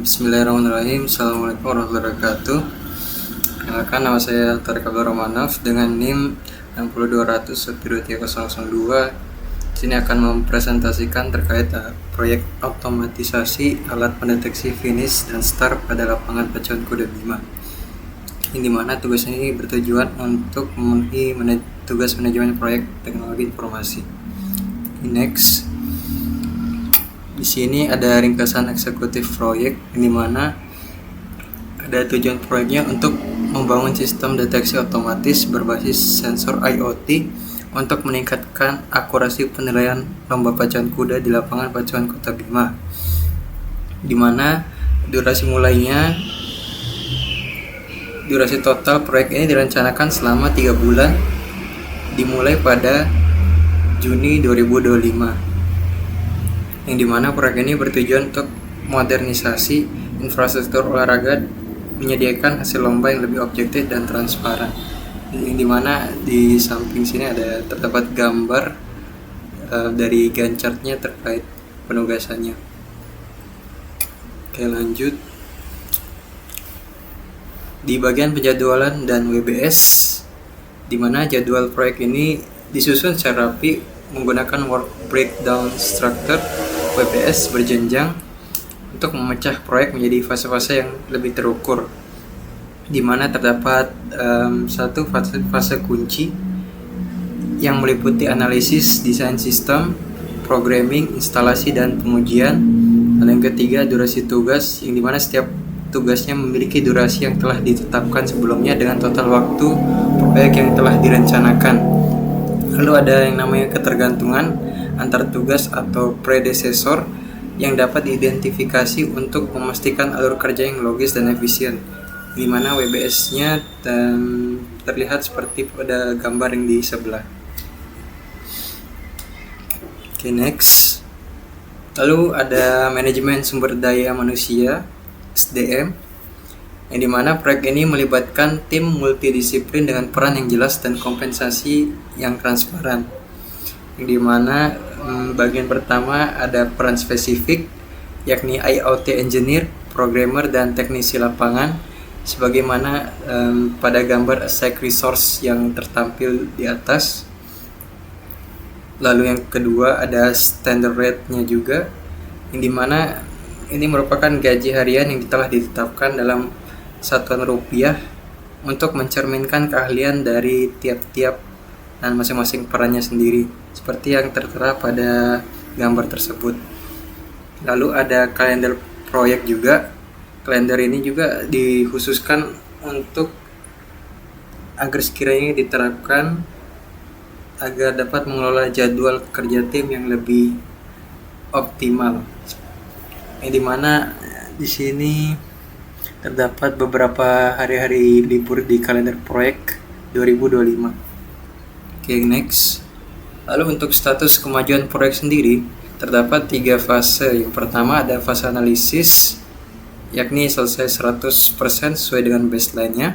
Bismillahirrahmanirrahim. Assalamualaikum warahmatullahi wabarakatuh. Kenalkan, nama saya Tariq Abdul Romanov dengan NIM 602001302. Sini akan mempresentasikan terkait proyek otomatisasi alat pendeteksi finish dan start pada lapangan pacuan kuda Bima. Yang dimana tugas ini bertujuan untuk memenuhi tugas manajemen proyek teknologi informasi. Next. Di sini ada ringkasan eksekutif proyek, di mana ada tujuan proyeknya untuk membangun sistem deteksi otomatis berbasis sensor IoT untuk meningkatkan akurasi penilaian lomba pacuan kuda di lapangan pacuan Kota Bima. Di mana durasi total proyek ini direncanakan selama 3 bulan, dimulai pada Juni 2025. Yang dimana proyek ini bertujuan untuk modernisasi infrastruktur olahraga, menyediakan hasil lomba yang lebih objektif dan transparan. Yang dimana di samping sini terdapat gambar dari Gantt chart-nya terkait penugasannya. Oke, lanjut. Di bagian penjadwalan dan WBS, di mana jadwal proyek ini disusun secara rapi menggunakan work breakdown structure WBS berjenjang untuk memecah proyek menjadi fase-fase yang lebih terukur, di mana terdapat satu fase kunci yang meliputi analisis, desain sistem, programming, instalasi, dan pengujian. Dan yang ketiga, durasi tugas, yang dimana setiap tugasnya memiliki durasi yang telah ditetapkan sebelumnya dengan total waktu proyek yang telah direncanakan. Lalu ada yang namanya ketergantungan antar tugas atau predesesor yang dapat diidentifikasi untuk memastikan alur kerja yang logis dan efisien, di mana WBS-nya terlihat seperti pada gambar yang di sebelah. Oke, next. Lalu ada manajemen sumber daya manusia (SDM), yang dimana proyek ini melibatkan tim multidisiplin dengan peran yang jelas dan kompensasi yang transparan. Yang dimana bagian pertama ada peran spesifik, yakni IoT engineer, programmer, dan teknisi lapangan, sebagaimana pada gambar assign resource yang tertampil di atas. Lalu yang kedua ada standard rate-nya juga, yang dimana ini merupakan gaji harian yang telah ditetapkan dalam satuan rupiah untuk mencerminkan keahlian dari tiap-tiap dan masing-masing perannya sendiri, seperti yang tertera pada gambar tersebut. Lalu ada kalender proyek juga. Kalender ini juga dikhususkan untuk agar sekiranya diterapkan agar dapat mengelola jadwal kerja tim yang lebih optimal. Yang dimana di sini terdapat beberapa hari-hari libur di kalender proyek 2025. Oke, next. Lalu untuk status kemajuan proyek sendiri, terdapat 3 fase. Yang pertama ada fase analisis, yakni selesai 100% sesuai dengan baseline-nya.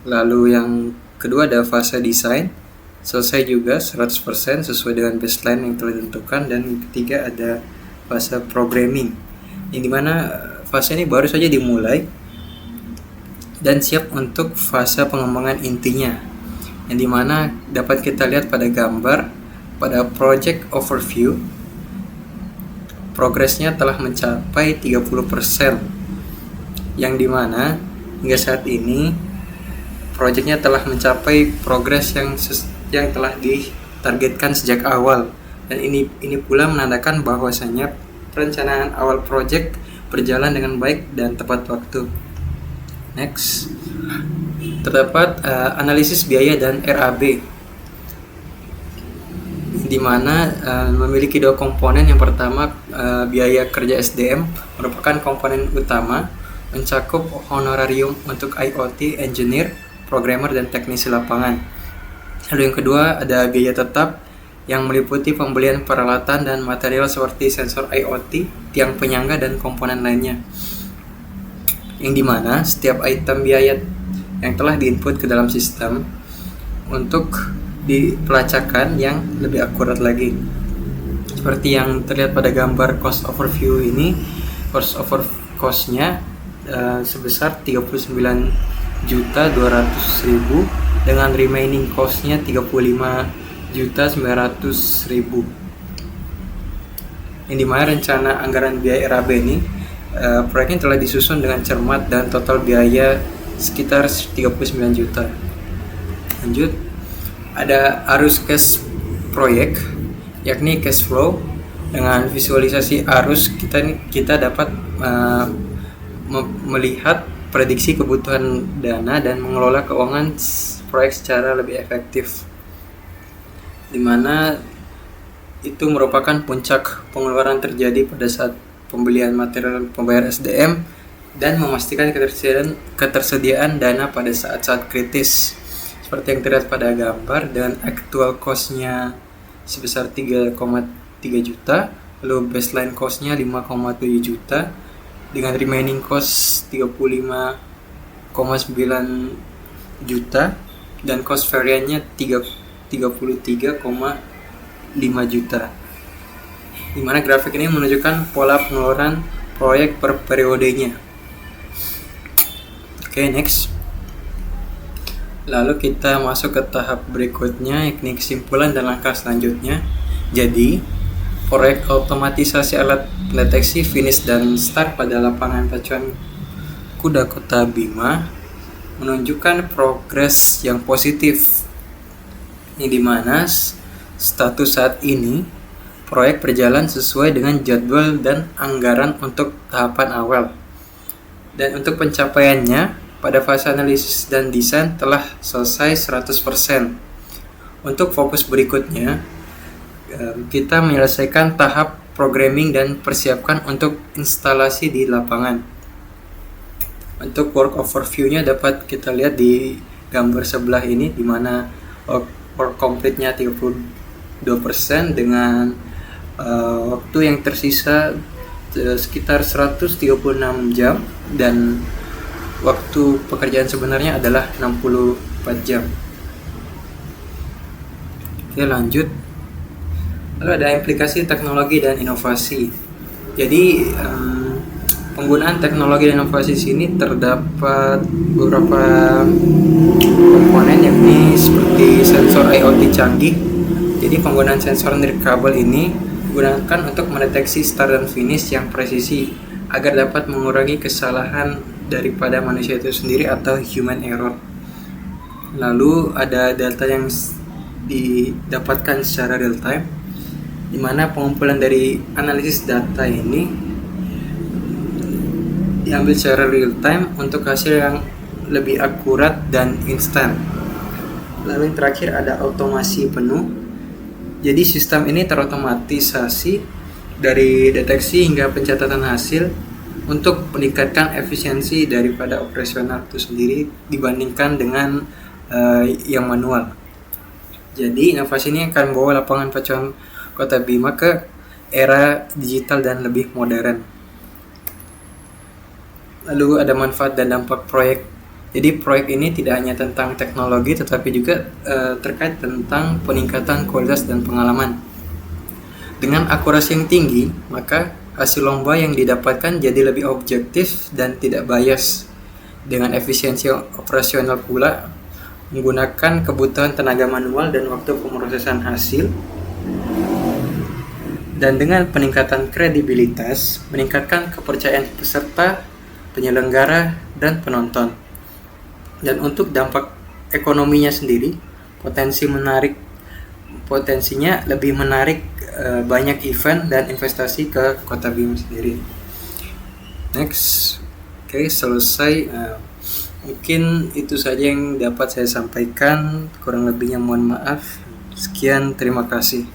Lalu yang kedua ada fase desain, selesai juga 100% sesuai dengan baseline yang telah ditentukan. Dan yang ketiga ada fase programming, yang dimana fase ini baru saja dimulai dan siap untuk fase pengembangan intinya, yang dimana dapat kita lihat pada gambar pada project overview. Progresnya telah mencapai 30%, yang dimana hingga saat ini projectnya telah mencapai progres yang telah ditargetkan sejak awal, dan ini pula menandakan bahwasanya perencanaan awal project berjalan dengan baik dan tepat waktu. Next, terdapat analisis biaya dan RAB, di mana memiliki 2 komponen. Yang pertama, biaya kerja SDM merupakan komponen utama, mencakup honorarium untuk IoT engineer, programmer, dan teknisi lapangan. Lalu yang kedua ada biaya tetap yang meliputi pembelian peralatan dan material seperti sensor IoT, tiang penyangga, dan komponen lainnya. Yang dimana setiap item biaya yang telah diinput ke dalam sistem untuk dipelacakan yang lebih akurat lagi. Seperti yang terlihat pada gambar cost overview ini, cost-nya sebesar 39.200.000 dengan remaining cost-nya 35.900.000. Yang dimana rencana anggaran biaya RAB ini proyeknya telah disusun dengan cermat dan total biaya sekitar 39 juta. Lanjut, ada arus cash proyek, yakni cash flow. Dengan visualisasi arus kita dapat melihat prediksi kebutuhan dana dan mengelola keuangan proyek secara lebih efektif, di mana itu merupakan puncak pengeluaran terjadi pada saat pembelian material pembayar SDM dan memastikan ketersediaan dana pada saat-saat kritis seperti yang terlihat pada gambar, dengan actual cost-nya sebesar 3,3 juta, lalu baseline cost-nya 5,7 juta dengan remaining cost 35,9 juta dan cost variannya 33,5 juta. Dimana grafik ini menunjukkan pola pengeluaran proyek per periodenya. Oke, next. Lalu kita masuk ke tahap berikutnya, yakni kesimpulan dan langkah selanjutnya. Jadi, proyek otomatisasi alat deteksi finish dan start pada lapangan pacuan kuda Kota Bima menunjukkan progres yang positif, yang dimana status saat ini proyek berjalan sesuai dengan jadwal dan anggaran untuk tahapan awal. Dan untuk pencapaiannya, pada fase analisis dan desain telah selesai 100%. Untuk fokus berikutnya, kita menyelesaikan tahap programming dan persiapkan untuk instalasi di lapangan. Untuk work overview-nya dapat kita lihat di gambar sebelah ini, di mana work complete-nya 32% dengan waktu yang tersisa sekitar 136 jam dan waktu pekerjaan sebenarnya adalah 64 jam. Oke, lanjut. Lalu ada implikasi teknologi dan inovasi. Jadi penggunaan teknologi dan inovasi di sini terdapat beberapa komponen, yakni seperti sensor IoT canggih. Jadi penggunaan sensor nirkabel ini digunakan untuk mendeteksi start dan finish yang presisi agar dapat mengurangi kesalahan daripada manusia itu sendiri atau human error. Lalu ada data yang didapatkan secara real time, di mana pengumpulan dari analisis data ini diambil secara real time untuk hasil yang lebih akurat dan instan. Lalu yang terakhir ada otomasi penuh. Jadi sistem ini terotomatisasi dari deteksi hingga pencatatan hasil untuk meningkatkan efisiensi daripada operasional itu sendiri dibandingkan dengan yang manual. Jadi inovasi ini akan membawa lapangan pacuan Kota Bima ke era digital dan lebih modern. Lalu ada manfaat dan dampak proyek. Jadi proyek ini tidak hanya tentang teknologi tetapi juga terkait tentang peningkatan kualitas dan pengalaman. Dengan akurasi yang tinggi, maka hasil lomba yang didapatkan jadi lebih objektif dan tidak bias. Dengan efisiensi operasional pula, menggunakan kebutuhan tenaga manual dan waktu pemrosesan hasil. Dan dengan peningkatan kredibilitas, meningkatkan kepercayaan peserta, penyelenggara, dan penonton. Dan untuk dampak ekonominya sendiri, potensinya lebih menarik banyak event dan investasi ke Kota Bima sendiri. Next. Oke, selesai. Mungkin itu saja yang dapat saya sampaikan. Kurang lebihnya mohon maaf. Sekian, terima kasih.